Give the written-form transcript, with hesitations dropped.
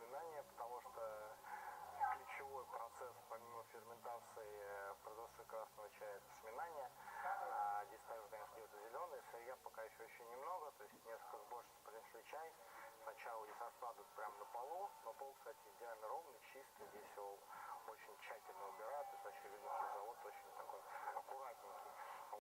сминания, потому что ключевой процесс помимо ферментации в производстве красного чая это сминание. Здесь также, конечно, делается зеленый, сырья пока еще очень немного, то есть несколько сборщиц принесли чай. Сначала здесь раскладывают прямо на полу, но пол, кстати, идеально ровный, чистый, здесь его очень тщательно убирают, то есть вообще видно,